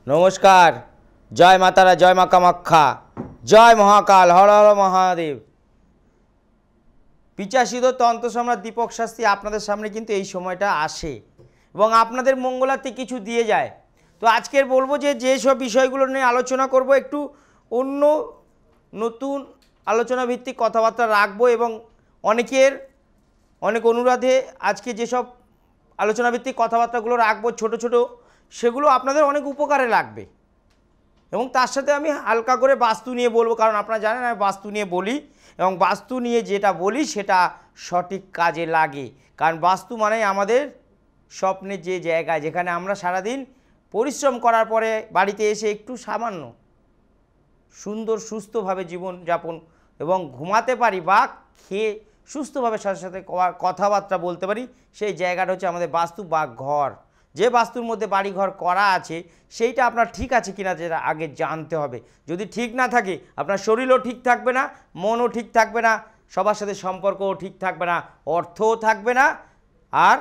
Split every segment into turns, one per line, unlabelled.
নমস্কার। জয় মাতারা, জয় মা কামাখ্যা, জয় মহাকাল, হর হর মহাদেব। পিচাসিত তন্ত্র সম্রাট দীপক শাস্ত্রী আপনাদের সামনে কিন্তু এই সময়টা আসে এবং আপনাদের মঙ্গলার্থে কিছু দিয়ে যায়। তো আজকের বলবো যেসব বিষয়গুলো নিয়ে আলোচনা করব, একটু অন্য নতুন আলোচনা ভিত্তিক কথাবার্তা রাখবো এবং অনেক অনুরোধে আজকে যেসব আলোচনা ভিত্তিক কথাবার্তাগুলো রাখবো ছোট ছোট, সেগুলো আপনাদের অনেক উপকারে লাগবে। এবং তার সাথে আমি হালকা করে বাস্তু নিয়ে বলবো, কারণ আপনারা জানেন আমি বাস্তু নিয়ে বলি এবং বাস্তু নিয়ে যেটা বলি সেটা সঠিক কাজে লাগে। কারণ বাস্তু মানে আমাদের স্বপ্নের যে জায়গা, যেখানে আমরা সারাদিন পরিশ্রম করার পরে বাড়িতে এসে একটু সামান্য সুন্দর সুস্থভাবে জীবনযাপন এবং ঘুমাতে পারি বা খেয়ে সুস্থভাবে সাথে সাথে কথাবার্তা বলতে পারি, সেই জায়গাটা হচ্ছে আমাদের বাস্তু বা ঘর। যে বাস্তুর মধ্যে বাড়ি ঘর করা আছে সেইটা আপনার ঠিক আছে কিনা যেটা আগে জানতে হবে। যদি ঠিক না থাকে আপনার শরীরও ঠিক থাকবে না, মনও ঠিক থাকবে না, সবার সাথে সম্পর্কও ঠিক থাকবে না, অর্থও থাকবে না, আর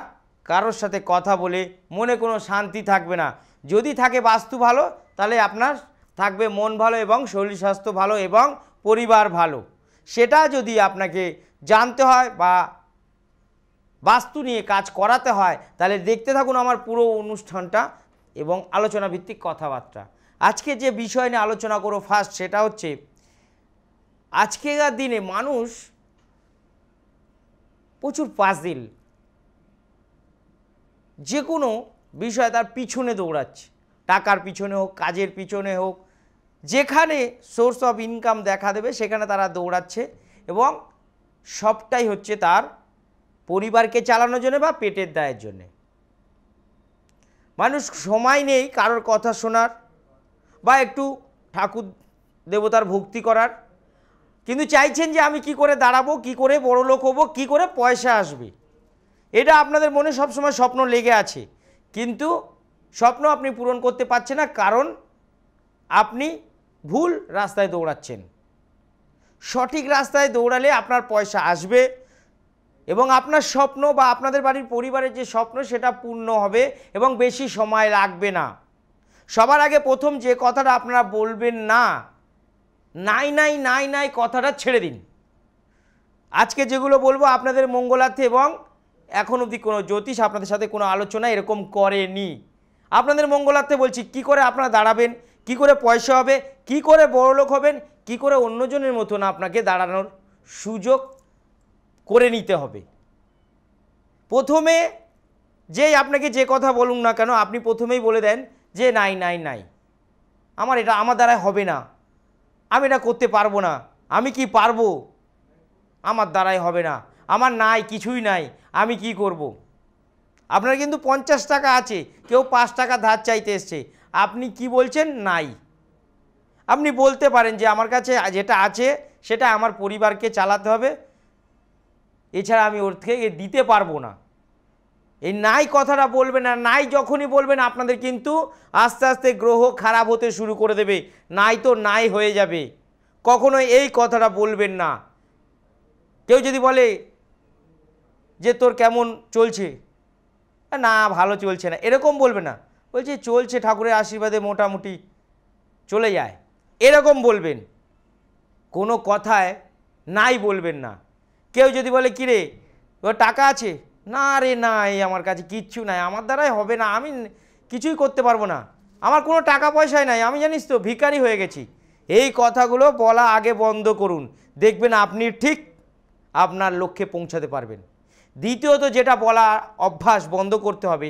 কারোর সাথে কথা বলে মনে কোনো শান্তি থাকবে না। যদি থাকে বাস্তু ভালো তাহলে আপনার থাকবে মন ভালো এবং শরীর স্বাস্থ্য ভালো এবং পরিবার ভালো। সেটা যদি আপনাকে জানতে হয় বা বাস্তু নিয়ে কাজ করাতে হয় তাহলে দেখতে থাকুন আমার পুরো অনুষ্ঠানটা এবং আলোচনা ভিত্তিক কথাবার্তা। আজকে যে বিষয় নিয়ে আলোচনা করব ফার্স্ট, সেটা হচ্ছে আজকেকার দিনে মানুষ প্রচুর পাজিল, যে কোনো বিষয় তার পিছনে দৌড়াচ্ছে, টাকার পিছনে হোক, কাজের পিছনে হোক, যেখানে সোর্স অফ ইনকাম দেখা দেবে সেখানে তারা দৌড়াচ্ছে এবং সবটাই হচ্ছে তার পরিবারকে চালানোর জন্য বা পেটের দায়ের জন্যে। মানুষ সময় নেই কারোর কথা শোনার বা একটু ঠাকুর দেবতার ভক্তি করার, কিন্তু চাইছেন যে আমি কি করে দাঁড়াবো, কি করে বড়লোক হবো, কি করে পয়সা আসবে। এটা আপনাদের মনে সবসময় স্বপ্ন লেগে আছে, কিন্তু স্বপ্ন আপনি পূরণ করতে পারছেন না, কারণ আপনি ভুল রাস্তায় দৌড়াচ্ছেন। সঠিক রাস্তায় দৌড়ালে আপনার পয়সা আসবে এবং আপনার স্বপ্ন বা আপনাদের বাড়ির পরিবারের যে স্বপ্ন সেটা পূর্ণ হবে এবং বেশি সময় লাগবে না। সবার আগে প্রথম যে কথাটা আপনারা বলবেন না, নাই নাই নাই নাই কথাটা ছেড়ে দিন। আজকে যেগুলো বলবো আপনাদের মঙ্গলার্থে এবং এখন অবধি কোনো জ্যোতিষ আপনাদের সাথে কোনো আলোচনা এরকম করেনি। আপনাদের মঙ্গলার্থে বলছি, কি করে আপনারা দাঁড়াবেন, কি করে পয়সা হবে, কি করে বড়লোক হবেন, কি করে অন্যজনের মতন আপনাকে দাঁড়ানোর সুযোগ করে নিতে হবে। প্রথমে যেই আপনাকে যে কথা বলুন না কেন আপনি প্রথমেই বলে দেন যে নাই নাই নাই, আমার দ্বারাই হবে না, আমি এটা করতে পারবো না, আমি কি পারবো, আমার দ্বারাই হবে না, আমার নাই, কিছুই নাই, আমি কি করব। আপনার কিন্তু 50 টাকা আছে, কেউ 5 টাকা ধার চাইতে এসছে, আপনি কি বলছেন নাই। আপনি বলতে পারেন যে আমার কাছে যেটা আছে সেটা আমার পরিবারকে চালাতে হবে, এছাড়া আমি ওর থেকে দিতে পারবো না। এই নাই কথাটা বলবেন না। নাই যখনই বলবেন আপনাদের কিন্তু আস্তে আস্তে গ্রহ খারাপ হতে শুরু করে দেবে, নাই তো নাই হয়ে যাবে। কখনো এই কথাটা বলবেন না। কেউ যদি বলে যে তোর কেমন চলছে, না ভালো চলছে না, এরকম বলবে না, বলছে চলছে ঠাকুরের আশীর্বাদে মোটামুটি চলে যায়, এরকম বলবেন। কোনো কথায় নাই বলবেন না। কেউ যদি বলে কিরে ওর টাকা আছে, না রে নাই, আমার কাছে কিচ্ছু নাই, আমার দ্বারাই হবে না, আমি কিছুই করতে পারবো না, আমার কোনো টাকা পয়সাই নাই, আমি জানিস তো ভিখারি হয়ে গেছি। এই কথাগুলো বলা আগে বন্ধ করুন, দেখবেন আপনি ঠিক আপনার লক্ষ্যে পৌঁছাতে পারবেন। দ্বিতীয়ত যেটা বলা অভ্যাস বন্ধ করতে হবে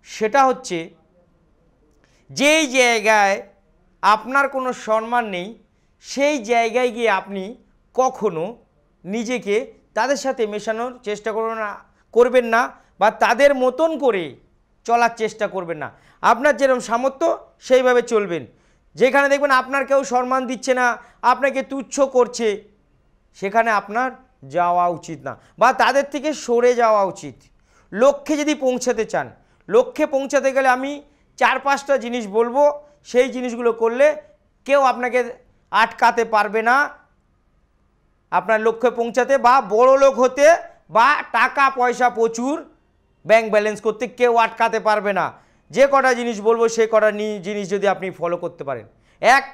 সেটা হচ্ছে, যেই জায়গায় আপনার কোনো সম্মান নেই সেই জায়গায় গিয়ে আপনি কখনো নিজেকে তাদের সাথে মেশানোর চেষ্টা করবেন না বা তাদের মতন করে চলার চেষ্টা করবেন না। আপনার যেরকম সামর্থ্য সেইভাবে চলবেন। যেখানে দেখবেন আপনার কেউ সম্মান দিচ্ছে না, আপনাকে তুচ্ছ করছে, সেখানে আপনার যাওয়া উচিত না বা তাদের থেকে সরে যাওয়া উচিত। লক্ষ্যে যদি পৌঁছাতে চান, লক্ষ্যে পৌঁছাতে গেলে আমি 4-5টা জিনিস বলবো, সেই জিনিসগুলো করলে কেউ আপনাকে আটকাতে পারবে না আপনার লক্ষ্যে পৌঁছাতে বা বড় লোক হতে বা টাকা পয়সা প্রচুর ব্যাংক ব্যালেন্স করতে কেউ আটকাতে পারবে না। যে কটা জিনিস বলবো সে কটা জিনিস যদি আপনি ফলো করতে পারেন, এক,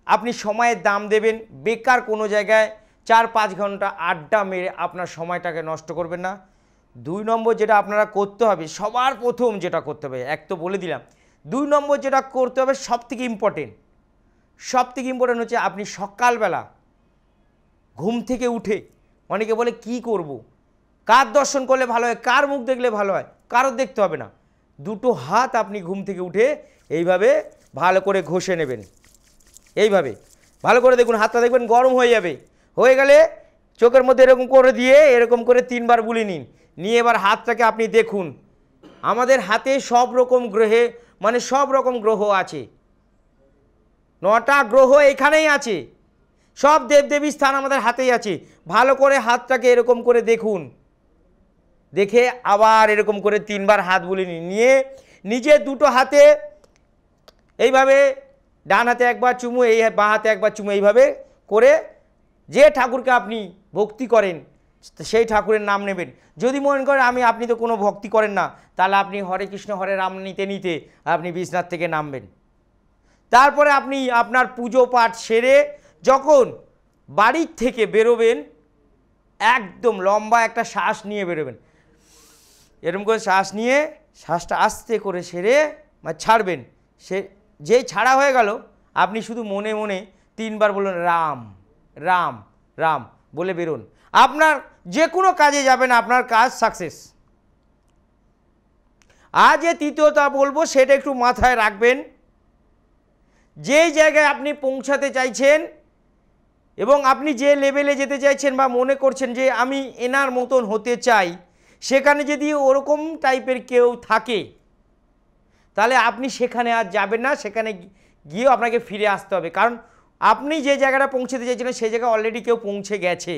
আপনি সময়ের দাম দেবেন, বেকার কোনো জায়গায় 4-5 ঘন্টা আড্ডা মেরে আপনার সময়টাকে নষ্ট করবেন না। 2 নম্বর যেটা আপনারা করতে হবে, সবার প্রথম যেটা করতে হবে, এক তো বলে দিলাম, 2 নম্বর যেটা করতে হবে সবথেকে ইম্পর্টেন্ট হচ্ছে আপনি সকালবেলা ঘুম থেকে উঠে, অনেকে বলে কি করব, কার দর্শন করলে ভালো হয়, কার মুখ দেখলে ভালো হয়, কারোর দেখতে হবে না, 2টো হাত আপনি ঘুম থেকে উঠে এইভাবে ভালো করে ঘষে নেবেন। এইভাবে ভালো করে দেখুন, হাতটা দেখবেন গরম হয়ে যাবে, হয়ে গেলে চোখের মধ্যে এরকম করে দিয়ে এরকম করে 3 বার বুলি নিন, নিয়ে এবার হাতটাকে আপনি দেখুন। আমাদের হাতে সব রকম গ্রহে মানে সব রকম গ্রহ আছে, 9টা গ্রহ এখানেই আছে, সব দেবদেবীর স্থান আমাদের হাতেই আছে। ভালো করে হাতটাকে এরকম করে দেখুন, দেখে আবার এরকম করে 3 বার হাত বুলি নিন, নিয়ে নিজে 2টো হাতে এইভাবে, ডান হাতে একবার চুমু, এই বাঁ হাতে একবার চুমু, এইভাবে করে যে ঠাকুরকে আপনি ভক্তি করেন সেই ঠাকুরের নাম নেবেন। যদি মনে করেন আপনি তো কোনো ভক্তি করেন না, তাহলে আপনি হরে কৃষ্ণ হরে রাম নিতে নিতে আপনি বিছনার থেকে নামবেন। তারপরে আপনি আপনার পুজো পাঠ সেরে যখন বাড়ির থেকে বেরোবেন, একদম লম্বা একটা শ্বাস নিয়ে বেরোবেন, এরকম করে শ্বাস নিয়ে শ্বাসটা আস্তে করে সেরে ছাড়বেন। সে যেই ছাড়া হয়ে গেল, আপনি শুধু মনে মনে 3 বার বলুন রাম রাম রাম বলে বেরোন। আপনার যে কোনো কাজে যাবেন, আপনার কাজ সাকসেস। আর যে তৃতীয়টা বলবো সেটা একটু মাথায় রাখবেন, যেই জায়গায় আপনি পৌঁছাতে চাইছেন এবং আপনি যে লেভেলে যেতে চাইছেন বা মনে করছেন যে আমি এনার মতন হতে চাই, সেখানে যদি ওরকম টাইপের কেউ থাকে তাহলে আপনি সেখানে আর যাবেন না, সেখানে গিয়েও আপনাকে ফিরে আসতে হবে। কারণ আপনি যে জায়গাটা পৌঁছতে চাইছিলেন সেই জায়গায় অলরেডি কেউ পৌঁছে গেছে,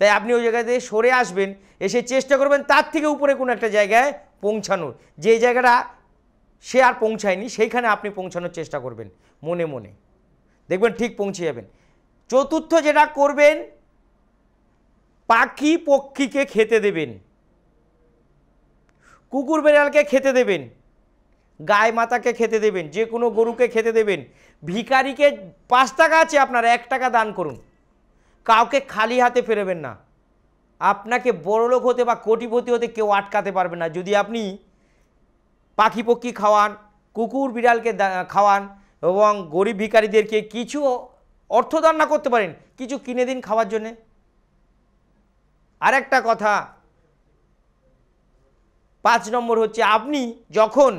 তাই আপনি ওই জায়গা থেকে সরে আসবেন, এসে চেষ্টা করবেন তার থেকে উপরে কোনো একটা জায়গায় পৌঁছানোর। যে জায়গাটা সে আর পৌঁছায়নি সেইখানে আপনি পৌঁছানোর চেষ্টা করবেন মনে মনে, দেখবেন ঠিক পৌঁছে যাবেন। চতুর্থ যেটা করবেন, পাখি পক্ষীকে খেতে দেবেন, কুকুর বেড়ালকে খেতে দেবেন, গায়ে মাতাকে খেতে দেবেন, যে কোনো গরুকে খেতে দেবেন, ভিখারিকে 5 টাকা আছে আপনার 1 টাকা দান করুন, কাউকে খালি হাতে ফেরবেন না। আপনাকে বড়লোক হতে বা কোটিপতি হতে কেউ আটকাতে পারবে না যদি আপনি পাখি পক্ষী খাওয়ান, কুকুর বিড়ালকে খাওয়ান এবং গরিব ভিখারিদেরকে কিছু অর্থদান না করতে পারেন, কিছু কিনে দিন খাওয়ার জন্যে। আরেকটা কথা, 5 নম্বর হচ্ছে, আপনি যখন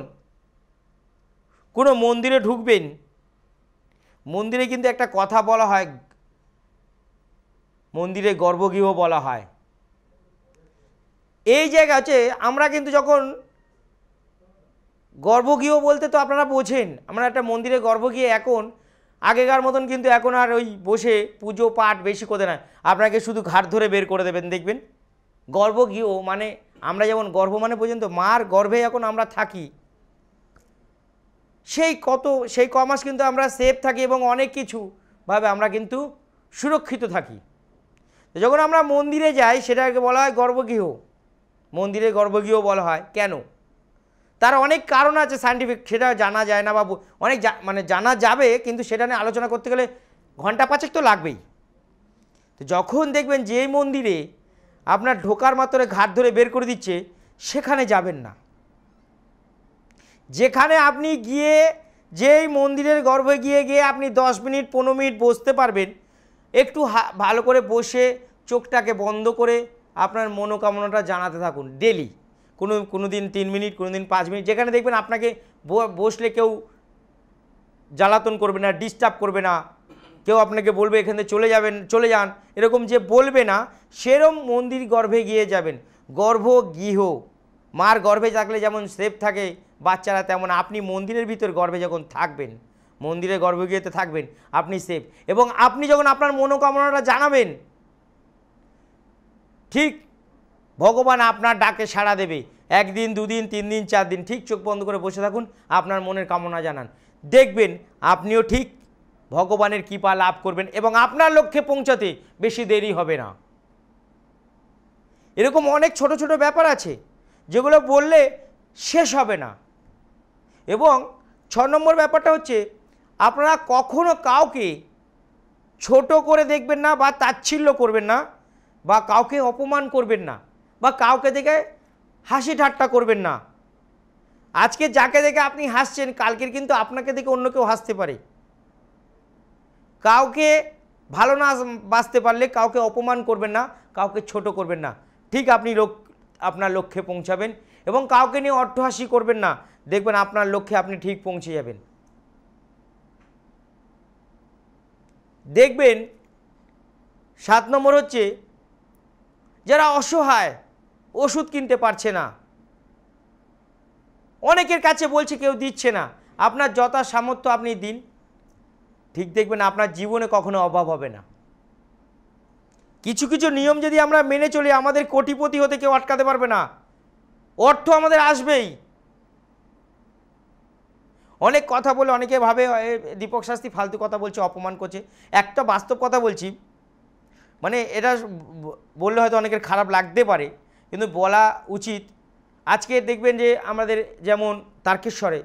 কোনো মন্দিরে ঢুকবেন, মন্দিরে কিন্তু একটা কথা বলা হয়, মন্দিরে গর্ভগৃহ বলা হয়। এই জায়গা হচ্ছে, আমরা কিন্তু যখন গর্ভগৃহ বলতে তো আপনারা বোঝেন, আমরা একটা মন্দিরে গর্ভগৃহে এখন আগেকার মতন কিন্তু এখন আর ওই বসে পুজো পাঠ বেশি করতে না, আপনাকে শুধু ঘাট ধরে বের করে দেবেন। দেখবেন গর্ভগৃহ মানে আমরা যেমন গর্ভ মানে পর্যন্ত মার গর্ভে এখন আমরা থাকি, সেই কমাস কিন্তু আমরা সেফ থাকি এবং অনেক কিছুভাবে আমরা কিন্তু সুরক্ষিত থাকি। যখন আমরা মন্দিরে যাই সেটাকে বলা হয় গর্ভগৃহ, মন্দিরে গর্ভগৃহ বলা হয় কেন, তার অনেক কারণ আছে সায়েন্টিফিক, সেটা জানা যায় না বা অনেক জানা যাবে, কিন্তু সেটা নিয়ে আলোচনা করতে গেলে ঘন্টা 5 তো লাগবেই। তো যখন দেখবেন যে মন্দিরে আপনার ঢোকার মাত্র ঘাট ধরে বের করে দিচ্ছে, সেখানে যাবেন না। যেখানে আপনি গিয়ে যেই মন্দিরের গর্ভে গিয়ে আপনি 10 মিনিট 15 মিনিট বসতে পারবেন, একটু ভালো করে বসে চোখটাকে বন্ধ করে আপনার মনোকামনাটা জানাতে থাকুন ডেলি, কোনো দিন 3 মিনিট, কোনো দিন 5 মিনিট, যেখানে দেখবেন আপনাকে বসলে কেউ জ্বালাতন করবে না, ডিস্টার্ব করবে না, কেউ আপনাকে বলবে এখান থেকে চলে যান, এরকম যে বলবে না, সেরম মন্দির গর্ভে গিয়ে যাবেন। গর্ভগৃহ, মার গর্ভে থাকলে যেমন সেফ থাকে বাচ্চারা, তেমন আপনি মন্দিরের ভিতর গর্ভে যখন থাকবেন, মন্দিরের গর্ভগৃহতে থাকবেন, আপনি সেফ। এবং আপনি যখন আপনার মনোকামনাটা জানাবেন, ঠিক ভগবান আপনার ডাকে সাড়া দেবে। 1 দিন 2 দিন 3 দিন 4 দিন ঠিক চোখ বন্ধ করে বসে থাকুন, আপনার মনের কামনা জানান, দেখবেন আপনিও ঠিক ভগবানের কৃপা লাভ করবেন এবং আপনার লক্ষ্যে পৌঁছাতে বেশি দেরি হবে না। এরকম অনেক ছোট ছোট ব্যাপার আছে যেগুলো বললে শেষ হবে না। এবং 6 নম্বর ব্যাপারটা হচ্ছে আপনারা কখনো কাউকে ছোট করে দেখবেন না বা তাচ্ছিল্য করবেন না বা কাউকে অপমান করবেন না বা কাউকে দেখে হাসি ঠাট্টা করবেন না। আজকে যাকে দেখে আপনি হাসছেন কালকের কিন্তু আপনাকে দেখে অন্য কেউ হাসতে পারে। কাউকে ভালো না বাসতে পারলে কাউকে অপমান করবেন না, কাউকে ছোট করবেন না, ঠিক আপনি আপনার লক্ষ্যে পৌঁছাবেন। এবং কাউকে নিয়ে অট্টহাসি করবেন না, দেখবেন আপনার লক্ষ্যে আপনি ঠিক পৌঁছে যাবেন। দেখবেন 7 নম্বর হচ্ছে যারা অসহায়, ওষুধ কিনতে পারছে না, অনেকের কাছে বলছে কেউ দিচ্ছে না, আপনার যথা সামর্থ্য আপনি দিন, ঠিক দেখবেন আপনার জীবনে কখনো অভাব হবে না। কিছু কিছু নিয়ম যদি আমরা মেনে চলি আমাদের কোটিপতি হতে কেউ আটকাতে পারবে না, অর্থ আমাদের আসবেই। অনেক কথা বলে অনেকে ভাবে দীপক শাস্ত্রী ফালতু কথা বলছে, অপমান করছে। একটা বাস্তব কথা বলছি, মানে এটা বললে হয়তো অনেকের খারাপ লাগতে পারে কিন্তু বলা উচিত। আজকে দেখবেন যে আমাদের যেমন তারকেশ্বরে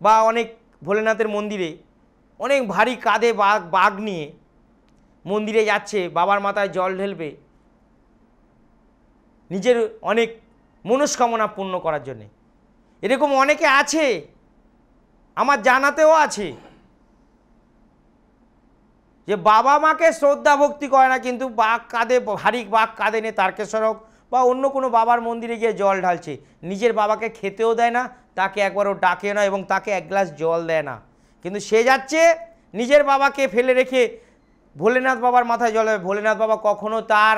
বা অনেক ভোলেনাথের মন্দিরে অনেক ভারী কাঁধে বাঘ নিয়ে মন্দিরে যাচ্ছে, বাবার মাথায় জল ঢেলবে নিজের অনেক মনস্কামনা পূর্ণ করার জন্যে। এরকম অনেকে আছে, আমার জানাতেও আছে, যে বাবা মাকে শ্রদ্ধা ভক্তি করে না কিন্তু বাঘ কাঁধে, ভারী বাঘ কাঁধে নিয়ে তারকেশ্বর হোক বা অন্য কোনো বাবার মন্দিরে গিয়ে জল ঢালছে, নিজের বাবাকে খেতেও দেয় না, তাকে একবারও ডাকে না এবং তাকে এক গ্লাস জল দেয় না, কিন্তু সে যাচ্ছে নিজের বাবাকে ফেলে রেখে ভোলেনাথ বাবার মাথায় জল দেবে। ভোলেনাথ বাবা কখনো তার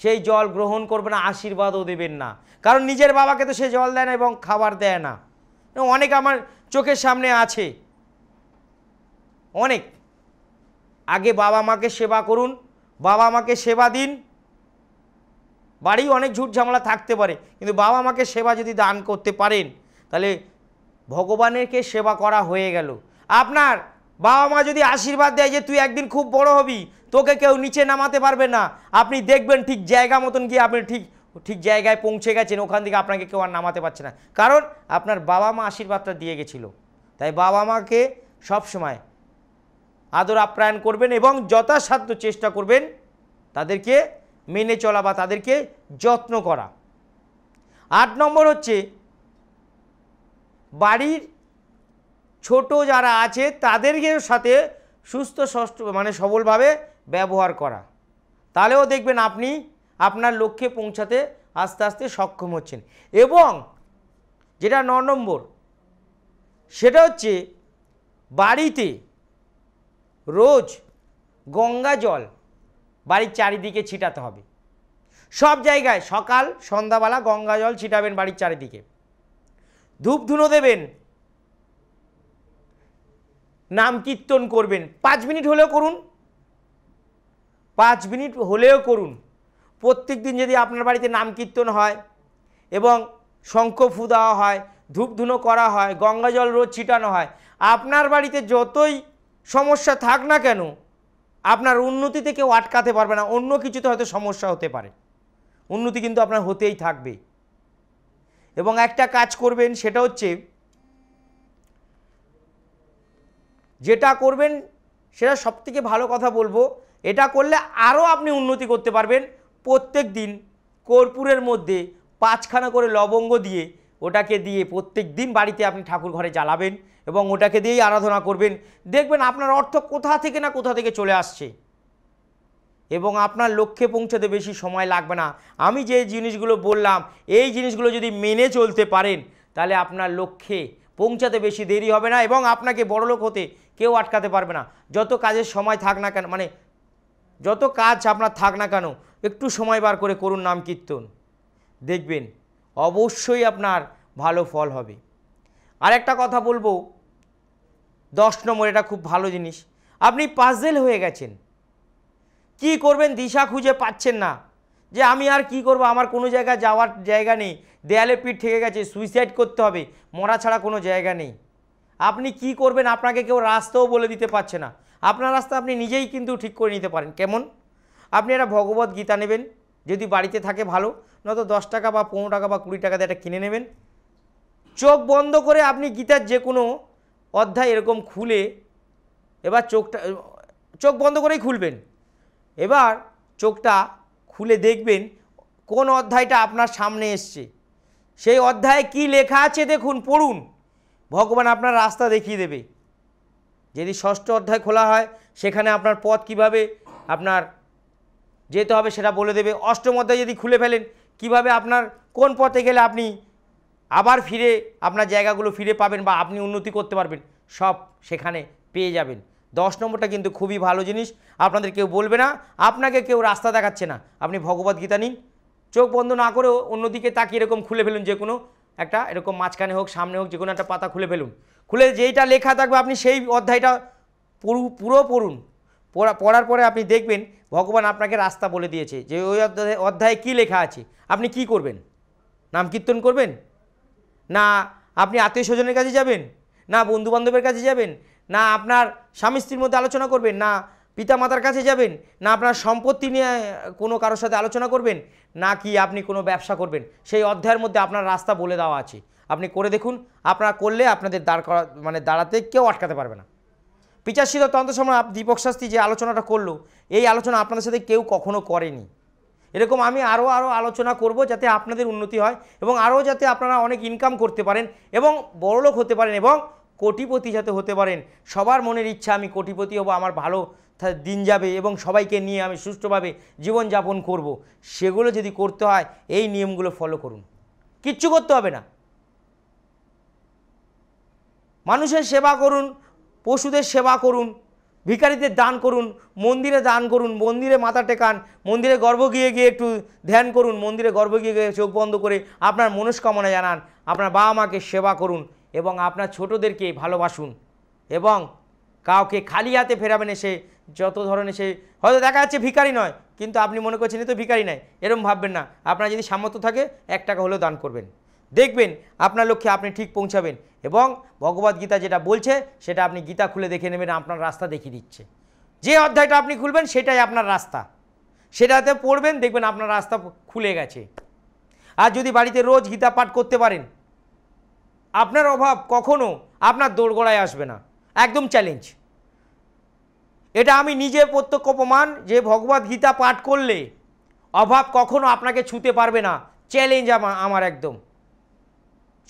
সেই জল গ্রহণ করবে না, আশীর্বাদও দেবেন না, কারণ নিজের বাবাকে তো সে জল দেয় না এবং খাবার দেয় না। অনেক আমার চোখের সামনে আছে, অনেক। আগে বাবা মাকে সেবা করুন, বাবা মাকে সেবা দিন। বাড়ি অনেক ঝুট ঝামেলা থাকতে পারে কিন্তু বাবা মাকে সেবা যদি দান করতে পারেন তাহলে ভগবানেরকে সেবা করা হয়ে গেল। আপনার বাবা মা যদি আশীর্বাদ দেয় যে তুই একদিন খুব বড় হবি, তোকে কেউ নিচে নামাতে পারবে না, আপনি দেখবেন ঠিক জায়গা মতন গিয়ে আপনি ঠিক জায়গায় পৌঁছে গেছেন, ওখান থেকে আপনাকে কেউ আর নামাতে পারছে না, কারণ আপনার বাবা মা আশীর্বাদটা দিয়ে গেছিল। তাই বাবা মাকে সবসময় আদর আপ্যায়ন করবেন এবং যথাসাধ্য চেষ্টা করবেন তাদেরকে মেনে চলা বা তাদেরকে যত্ন করা। 8 নম্বর হচ্ছে বাড়ির ছোট যারা আছে তাদেরকে সাথে সুস্থ মানে সবলভাবে ব্যবহার করা, তাহলেও দেখবেন আপনি আপনার লক্ষ্যে পৌঁছাতে আস্তে আস্তে সক্ষম হচ্ছেন। এবং যেটা 9 নম্বর সেটা হচ্ছে বাড়িতে রোজ গঙ্গা জল বাড়ির চারিদিকে ছিটাতে হবে, সব জায়গায় সকাল সন্ধ্যাবেলা গঙ্গা জল ছিটাবেন বাড়ির চারিদিকে। ধূপ ধুনো দেবেন, নাম কীর্তন করবেন, 5 মিনিট হলেও করুন, 5 মিনিট হলেও করুন। প্রত্যেক দিন যদি আপনার বাড়িতে নাম কীর্তন হয় এবং শঙ্খ ফু দেওয়া হয়, ধূপ ধুনো করা হয়, গঙ্গা জল রোজ ছিটানো হয়, আপনার বাড়িতে যতই সমস্যা থাক না কেন আপনার উন্নতিতে কেউ আটকাতে পারবে না। অন্য কিছুতে হয়তো সমস্যা হতে পারে, উন্নতি কিন্তু আপনার হতেই থাকবে। এবং একটা কাজ করবেন, সেটা হচ্ছে যেটা করবেন সেটা সবথেকে ভালো কথা বলবো, এটা করলে আরও আপনি উন্নতি করতে পারবেন। প্রত্যেক দিন কর্পূরের মধ্যে 5খানা করে লবঙ্গ দিয়ে ওটাকে দিয়ে প্রত্যেক দিন বাড়িতে আপনি ঠাকুর ঘরে জ্বালাবেন এবং ওটাকে দিয়েই আরাধনা করবেন। দেখবেন আপনার অর্থ কোথা থেকে না কোথা থেকে চলে আসছে এবং আপনার লক্ষ্যে পৌঁছাতে বেশি সময় লাগবে না। আমি যে জিনিসগুলো বললাম এই জিনিসগুলো যদি মেনে চলতে পারেন তাহলে আপনার লক্ষ্যে পৌঁছাতে বেশি দেরি হবে না এবং আপনাকে বড়লোক হতে কেউ আটকাতে পারবে না। যত কাজের সময় থাক না কেন, মানে যত কাজ আপনার থাক না কেন, একটু সময় বার করে করুন নাম কীর্তন, দেখবেন অবশ্যই আপনার ভালো ফল হবে। আর একটা কথা বলবো, 10 নম্বর, এটা খুব ভালো জিনিস। আপনি পাজেল হয়ে গেছেন, কি করবেন দিশা খুঁজে পাচ্ছেন না, যে আমি আর কি করব, আমার কোনো জায়গায় যাওয়ার জায়গা নেই, দেয়ালে পিঠ ঠেকে গেছে, সুইসাইড করতে হবে, মরা ছাড়া কোনো জায়গা নেই। আপনি কি করবেন আপনাকে কেউ রাস্তাও বলে দিতে পারছে না। আপনার রাস্তা আপনি নিজেই কিন্তু ঠিক করে নিতে পারেন। কেমন? আপনি একটা ভগবত গীতা নেবেন, যদি বাড়িতে থাকে ভালো, নয়তো 10 টাকা বা 15 টাকা বা 20 টাকা দিয়ে এটা কিনে নেবেন, চোখ বন্ধ করে আপনি গীতার যে কোনো অধ্যায় এরকম খুলে এবার চোখ বন্ধ করেই খুলবেন। এবার চোখটা খুলে দেখবেন কোন অধ্যায়টা আপনার সামনে এসছে, সেই অধ্যায়ে কি লেখা আছে দেখুন, পড়ুন। ভগবান আপনার রাস্তা দেখিয়ে দেবে। যদি ষষ্ঠ অধ্যায় খোলা হয় সেখানে আপনার পথ কিভাবে আপনার যেতে হবে সেটা বলে দেবে। অষ্টম অধ্যায় যদি খুলে ফেলেন কিভাবে আপনার কোন পথে গেলে আপনি আবার ফিরে আপনার জায়গাগুলো ফিরে পাবেন বা আপনি উন্নতি করতে পারবেন, সব সেখানে পেয়ে যাবেন। 10 নম্বরটা কিন্তু খুবই ভালো জিনিস, আপনাদের কেউ বলবে না, আপনাকে কেউ রাস্তা দেখাচ্ছে না। আপনি ভগবদ্গীতা নিন, চোখ বন্ধ না করেও অন্যদিকে তাকিয়ে এরকম খুলে ফেলুন, যে কোনো একটা এরকম মাঝখানে হোক সামনে হোক যে কোনো একটা পাতা খুলে ফেলুন। খুলে যেইটা লেখা থাকবে আপনি সেই অধ্যায়টা পুরো পড়ুন। পড়ার পরে আপনি দেখবেন ভগবান আপনাকে রাস্তা বলে দিয়েছে যে ওই অধ্যায়ে কী লেখা আছে। আপনি কি করবেন? নাম কীর্তন করবেন, না আপনি আত্মীয় স্বজনের কাছে যাবেন, না বন্ধুবান্ধবের কাছে যাবেন, না আপনার স্বামী স্ত্রীর মধ্যে আলোচনা করবেন, না পিতা মাতার কাছে যাবেন, না আপনার সম্পত্তি নিয়ে কোনো কারোর সাথে আলোচনা করবেন, না কি আপনি কোনো ব্যবসা করবেন। সেই অধ্যায়ের মধ্যে আপনার রাস্তা বলে দেওয়া আছে, আপনি করে দেখুন। আপনারা করলে আপনাদের দাঁড়াতে কেউ আটকাতে পারবে না। পিচাসিত তন্ত্র সম্রাট দীপক শাস্ত্রী যে আলোচনাটা করলো, এই আলোচনা আপনাদের সাথে কেউ কখনো করেনি। এরকম আমি আরও আলোচনা করব যাতে আপনাদের উন্নতি হয় এবং আরও যাতে আপনারা অনেক ইনকাম করতে পারেন এবং বড়লোক হতে পারেন এবং কোটিপতি যাতে হতে পারেন। সবার মনের ইচ্ছা আমি কোটিপতি হব, আমার ভালো দিন যাবে এবং সবাইকে নিয়ে আমি সুষ্ঠুভাবে জীবনযাপন করব। সেগুলো যদি করতে হয় এই নিয়মগুলো ফলো করুন, কিচ্ছু করতে হবে না। মানুষের সেবা করুন, পশুদের সেবা করুন, ভিখারিদের দান করুন, মন্দিরে দান করুন, মন্দিরে মাথা টেকান, মন্দিরে গর্ভ গিয়ে একটু ধ্যান করুন, মন্দিরে গর্ভ গিয়ে চোখ বন্ধ করে আপনার মনস্কামনা জানান, আপনার বাবা মাকে সেবা করুন এবং আপনার ছোটদেরকে ভালোবাসুন এবং কাউকে খালি হাতে ফেরাবেন। এসে যত ধরনের সে হয়তো দেখা যাচ্ছে ভিখারি নয়, কিন্তু আপনি মনে করছেন এ তো ভিখারি নয়, এরকম ভাববেন না। আপনার যদি সামর্থ্য থাকে 1 টাকা হলেও দান করবেন, দেখবেন আপনার লক্ষ্যে আপনি ঠিক পৌঁছাবেন এবং ভগবদ্গীতা যেটা বলছে সেটা আপনি গীতা খুলে দেখে নেবেন, আপনার রাস্তা দেখিয়ে দিচ্ছে। যে অধ্যায়টা আপনি খুলবেন সেটাই আপনার রাস্তা, সেটাতে পড়বেন, দেখবেন আপনার রাস্তা খুলে গেছে। আর যদি বাড়িতে রোজ গীতা পাঠ করতে পারেন, আপনার অভাব কখনো আপনার দোরগোড়ায় আসবে না, একদম চ্যালেঞ্জ। এটা আমি নিজে প্রত্যক্ষ প্রমাণ যে ভগবদ্গীতা পাঠ করলে অভাব কখনো আপনাকে ছুঁতে পারবে না, চ্যালেঞ্জ আমার একদম।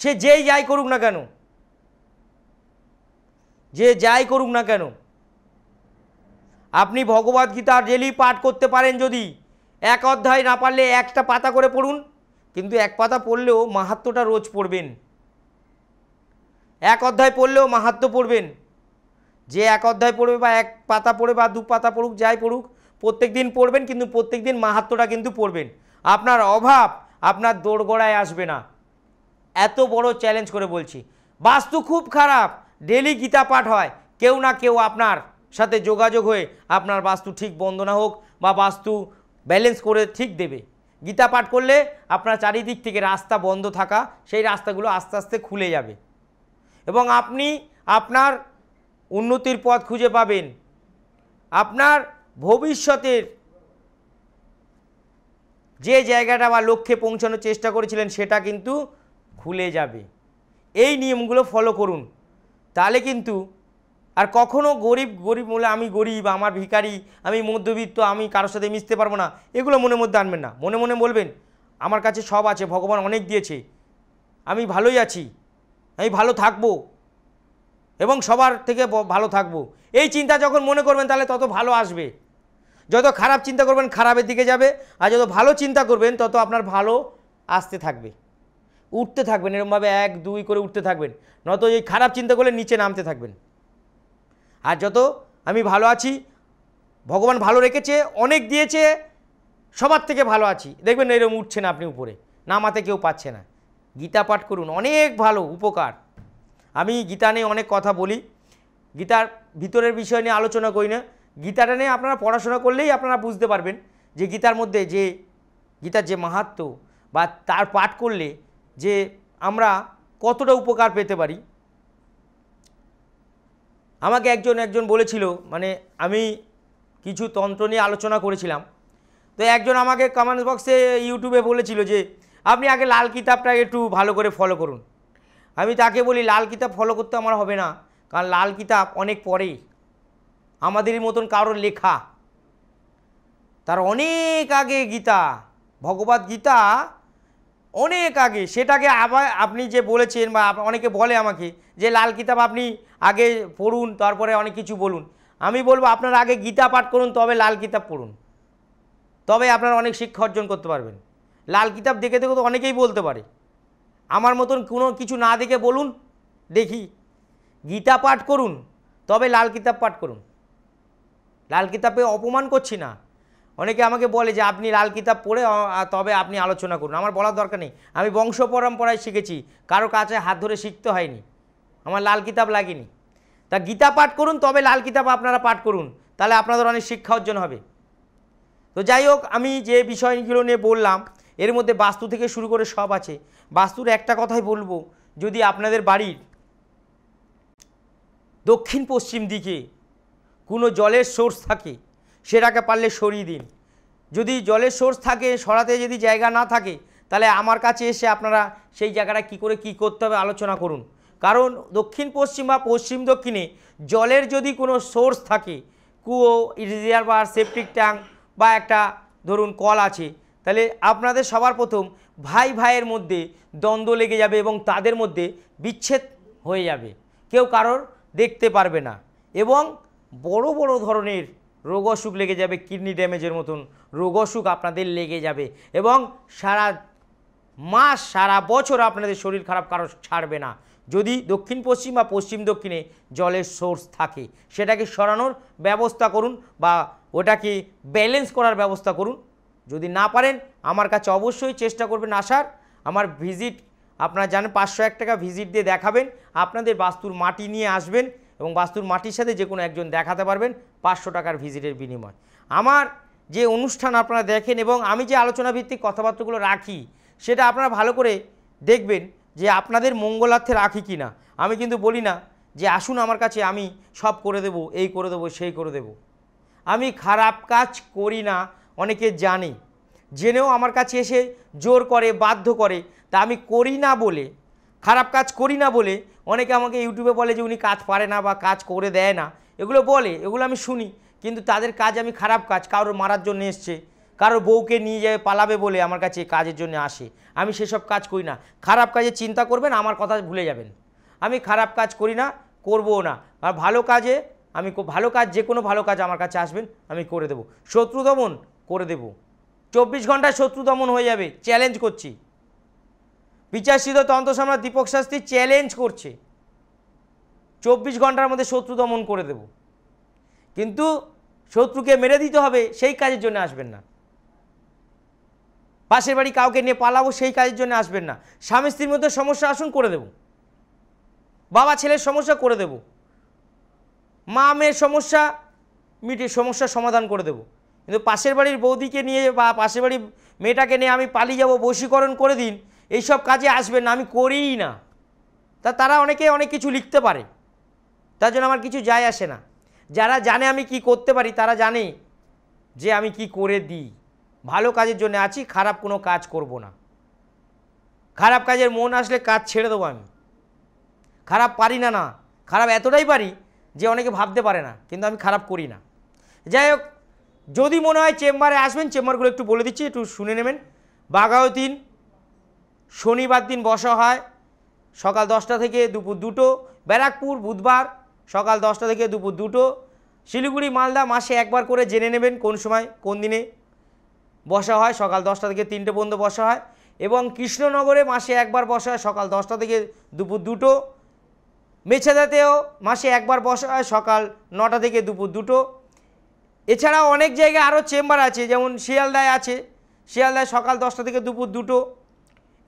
সে যেই যাই করুক না কেন, যে যাই করুক না কেন, আপনি ভগবদ্গীতা ডেলি পাঠ করতে পারেন। যদি 1 অধ্যায় না পারলে 1টা পাতা করে পড়ুন, কিন্তু 1 পাতা পড়লেও মাহাত্ম্যটা রোজ পড়বেন। 1 অধ্যায় পড়লেও মাহাত্ম্য পড়বেন। যে 1 অধ্যায় পড়বে বা 1 পাতা পড়ে বা 2 পাতা পড়ুক, যাই পড়ুক, প্রত্যেক দিন পড়বেন, কিন্তু প্রত্যেক দিন মাহাত্ম্যটা কিন্তু পড়বেন। আপনার অভাব আপনার দোরগোড়ায় আসবে না, এত বড় চ্যালেঞ্জ করে বলছি। বাস্তু খুব খারাপ, ডেলি গীতা পাঠ হয়, কেউ না কেউ আপনার সাথে যোগাযোগ হয়ে আপনার বাস্তু ঠিক বন্ধ না হোক বা বাস্তু ব্যালেন্স করে ঠিক দেবে। গীতা পাঠ করলে আপনার চারিদিক থেকে রাস্তা বন্ধ থাকা সেই রাস্তাগুলো আস্তে আস্তে খুলে যাবে এবং আপনি আপনার উন্নতির পথ খুঁজে পাবেন। আপনার ভবিষ্যতের যে জায়গাটা বা লক্ষ্যে পৌঁছানোর চেষ্টা করেছিলেন সেটা কিন্তু খুলে যাবে। এই নিয়মগুলো ফলো করুন, তাহলে কিন্তু আর কখনো গরিব বলে আমি গরিব, আমার ভিখারি, আমি মধ্যবিত্ত, আমি কারোর সাথে মিশতে পারবো না, এগুলো মনের মধ্যে আনবেন না। মনে মনে বলবেন আমার কাছে সব আছে, ভগবান অনেক দিয়েছে, আমি ভালোই আছি, আমি ভালো থাকবো এবং সবার থেকে ভালো থাকবো। এই চিন্তা যখন মনে করবেন তাহলে তত ভালো আসবে। যত খারাপ চিন্তা করবেন খারাপের দিকে যাবে, আর যত ভালো চিন্তা করবেন তত আপনার ভালো আসতে থাকবে, উঠতে থাকবেন, এরকমভাবে 1 2 করে উঠতে থাকবেন। নত এই খারাপ চিন্তা করলে নিচে নামতে থাকবেন। আর যত আমি ভালো আছি, ভগবান ভালো রেখেছে, অনেক দিয়েছে, সবার থেকে ভালো আছি, দেখবেন এরকম উঠছে না আপনি উপরে, নামাতে কেউ পাচ্ছে না। গীতা পাঠ করুন, অনেক ভালো উপকার। আমি গীতা নিয়ে অনেক কথা বলি, গীতার ভিতরের বিষয় নিয়ে আলোচনা করি না। গীতাটা নিয়ে আপনারা পড়াশোনা করলেই আপনারা বুঝতে পারবেন যে গীতার মধ্যে যে গীতার যে মাহাত্ম্য বা তার পাঠ করলে যে আমরা কতটা উপকার পেতে পারি। আমাকে একজন বলেছিল, মানে আমি কিছু তন্ত্র নিয়ে আলোচনা করেছিলাম, তো একজন আমাকে কমেন্টস বক্সে ইউটিউবে বলেছিল যে আপনি আগে লাল কিতাবটা একটু ভালো করে ফলো করুন। আমি তাকে বলি লাল কিতাব ফলো করতে আমার হবে না, কারণ লাল কিতাব অনেক পরে, আমাদেরই মতন কারোর লেখা, তার অনেক আগে গীতা, ভগবদ গীতা অনেক আগে। সেটাকে আবার আপনি যে বলেছেন বা অনেকে বলে আমাকে যে লাল কিতাব আপনি আগে পড়ুন তারপরে অনেক কিছু বলুন, আমি বলবো আপনারা আগে গীতা পাঠ করুন, তবে লাল কিতাব পড়ুন, তবে আপনারা অনেক শিক্ষা অর্জন করতে পারবেন। লাল কিতাব দেখে দেখে তো অনেকেই বলতে পারে, আমার মতন কোনো কিছু না দেখে বলুন দেখি, গীতা পাঠ করুন তবে লাল কিতাব পাঠ করুন। লাল কিতাবে অপমান করছি না, অনেকে আমাকে বলে যে আপনি লাল কিতাব পড়ে তবে আপনি আলোচনা করুন, আমার বলার দরকার নেই। আমি বংশ পরম্পরায় শিখেছি, কারো কাছে হাত ধরে শিখতে হয়নি, আমার লাল কিতাব লাগেনি। তা গীতা পাঠ করুন তবে লাল কিতাব আপনারা পাঠ করুন, তাহলে আপনাদের অনেক শিক্ষা অর্জন হবে। তো যাই হোক, আমি যে বিষয়গুলো নিয়ে বললাম এর মধ্যে বাস্তু থেকে শুরু করে সব আছে। বাস্তুর একটা কথাই বলবো, যদি আপনাদের বাড়ির দক্ষিণ পশ্চিম দিকে কোনো জলের সোর্স থাকে সেটাকে পারলে সরিয়ে দিন। যদি জলের সোর্স থাকে, সরাতে যদি জায়গা না থাকে, তাহলে আমার কাছে এসে আপনারা সেই জায়গাটা কী করে কী করতে হবে আলোচনা করুন। কারণ দক্ষিণ পশ্চিম বা পশ্চিম দক্ষিণে জলের যদি কোনো সোর্স থাকে, কুয়ো, রিজার্ভার, সেপটিক ট্যাঙ্ক বা একটা ধরুন কল আছে, তাহলে আপনাদের সবার প্রথম ভাই ভাইয়ের মধ্যে দ্বন্দ্ব লেগে যাবে এবং তাদের মধ্যে বিচ্ছেদ হয়ে যাবে, কেউ কারোর দেখতে পারবে না এবং বড় বড় ধরনের রোগ অসুখ লেগে যাবে, কিডনি ড্যামেজের মতন রোগ অসুখ আপনাদের লেগে যাবে এবং সারা মাস সারা বছর আপনাদের শরীর খারাপ কারো ছাড়বে না। যদি দক্ষিণ পশ্চিম বা পশ্চিম দক্ষিণে জলের সোর্স থাকে সেটাকে সরানোর ব্যবস্থা করুন বা ওটাকে ব্যালেন্স করার ব্যবস্থা করুন। যদি না পারেন আমার কাছে অবশ্যই চেষ্টা করবেন আসার। আমার ভিজিট আপনারা জানেন 501 টাকা ভিজিট দিয়ে দেখাবেন, আপনাদের বাস্তুর মাটি নিয়ে আসবেন এবং বাস্তুর মাটির সাথে যে কোনো একজন দেখাতে পারবেন 500 টাকার ভিজিটের বিনিময়। আমার যে অনুষ্ঠান আপনারা দেখেন এবং আমি যে আলোচনা ভিত্তিক কথাবার্তাগুলো রাখি সেটা আপনারা ভালো করে দেখবেন যে আপনাদের মঙ্গলার্থে রাখি কি না। আমি কিন্তু বলি না যে আসুন আমার কাছে আমি সব করে দেব, এই করে দেবো, সেই করে দেব। আমি খারাপ কাজ করি না, অনেকে জানে, জেনেও আমার কাছে এসে জোর করে, বাধ্য করে। তা আমি করি না বলে, খারাপ কাজ করি না বলে অনেকে আমাকে ইউটিউবে বলে যে উনি কাজ পারে না বা কাজ করে দেয় না, এগুলো বলে, এগুলো আমি শুনি। কিন্তু তাদের কাজ আমি খারাপ কাজ, কারোর মারার জন্য এসছে, কারোর বউকে নিয়ে যাবে পালাবে বলে আমার কাছে কাজের জন্য আসে, আমি সেসব কাজ করি না। খারাপ কাজে চিন্তা করবেন, আমার কথা ভুলে যাবেন। আমি খারাপ কাজ করি না, করবও না। আর ভালো কাজে আমি ভালো কাজ, যে কোনো ভালো কাজ আমার কাছে আসবেন, আমি করে দেব। শত্রু দমন করে দেব, 24 ঘন্টায় শত্রু দমন হয়ে যাবে, চ্যালেঞ্জ করছি। বিচারসিদ্ধ তন্ত্র সম্রাট দীপক শাস্ত্রী চ্যালেঞ্জ করছে, 24 ঘন্টার মধ্যে শত্রু দমন করে দেব। কিন্তু শত্রুকে মেরে দিতে হবে, সেই কাজের জন্য আসবেন না। পাশের বাড়ি কাউকে নিয়ে পালাবো, সেই কাজের জন্য আসবেন না। স্বামী স্ত্রীর মধ্যে সমস্যা আসুন, করে দেব। বাবা ছেলের সমস্যা করে দেব, মা মেয়ের সমস্যা সমস্যার সমাধান করে দেব। কিন্তু পাশের বাড়ির বৌদিকে নিয়ে বা পাশের বাড়ির মেয়েটাকে নিয়ে আমি পালিয়ে যাব, বশীকরণ করে দিন, এইসব কাজে আসবেন না, আমি করিই না। তারা অনেকে অনেক কিছু লিখতে পারে, তার জন্য আমার কিছু যায় আসে না। যারা জানে আমি কি করতে পারি তারা জানে যে আমি কি করে দিই। ভালো কাজের জন্য আছি, খারাপ কোনো কাজ করব না। খারাপ কাজের মন আসলে কাজ ছেড়ে দেবো আমি। খারাপ পারি না, খারাপ এতটাই পারি যে অনেকে ভাবতে পারে না, কিন্তু আমি খারাপ করি না। যাই হোক, যদি মনে হয় চেম্বারে আসবেন, চেম্বারগুলো একটু বলে দিচ্ছি, একটু শুনে নেবেন। বাঘাযতীন শনিবার দিন বসা হয় সকাল 10টা থেকে দুপুর 2টো, ব্যারাকপুর বুধবার সকাল 10টা থেকে দুপুর 2টো, শিলিগুড়ি মালদা মাসে একবার করে জেনে নেবেন কোন সময় কোন দিনে বসা হয়, সকাল 10টা থেকে 3টে পর্যন্ত বসা হয়। এবং কৃষ্ণনগরে মাসে একবার বসা হয় সকাল 10টা থেকে দুপুর 2টো, মেছেদাতেও মাসে একবার বসা হয় সকাল 9টা থেকে দুপুর 2টো। এছাড়াও অনেক জায়গায় আরও চেম্বার আছে, যেমন শিয়ালদায় আছে, শিয়ালদায় সকাল 10টা থেকে দুপুর 2টো।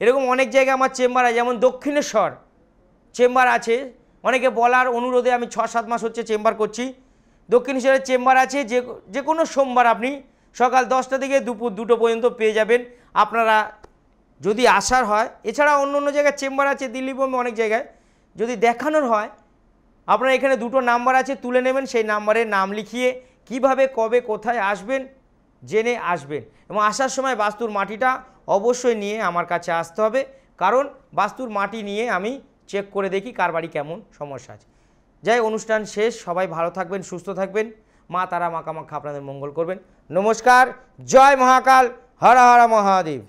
এরকম অনেক জায়গায় আমার চেম্বার আছে, যেমন দক্ষিণেশ্বর চেম্বার আছে। অনেকে বলার অনুরোধে আমি 6-7 মাস হচ্ছে চেম্বার করছি। দক্ষিণেশ্বরের চেম্বার আছে, যে কোনো সোমবার আপনি সকাল 10টা থেকে দুপুর 2টো পর্যন্ত পেয়ে যাবেন আপনারা যদি আসার হয়। এছাড়া অন্য অন্য জায়গায় চেম্বার আছে, দিল্লি বোম্বে অনেক জায়গায়। যদি দেখানোর হয় আপনারা এখানে 2টো নাম্বার আছে, তুলে নেবেন, সেই নাম্বারে নাম লিখিয়ে কিভাবে কবে কোথায় আসবেন জেনে আসবেন। এবং আসার সময় বাস্তুর মাটিটা অবশ্যই নিয়ে আমার কাছে আসতে হবে, কারণ বাস্তুর মাটি নিয়ে আমি চেক করে দেখি কার বাড়ি কেমন সমস্যা আছে। যাই, অনুষ্ঠান শেষ, সবাই ভালো থাকবেন, সুস্থ থাকবেন, মা তারা মা কামাখ্যা আপনাদের মঙ্গল করবেন। নমস্কার, জয় মহাকাল, হর হর মহাদেব।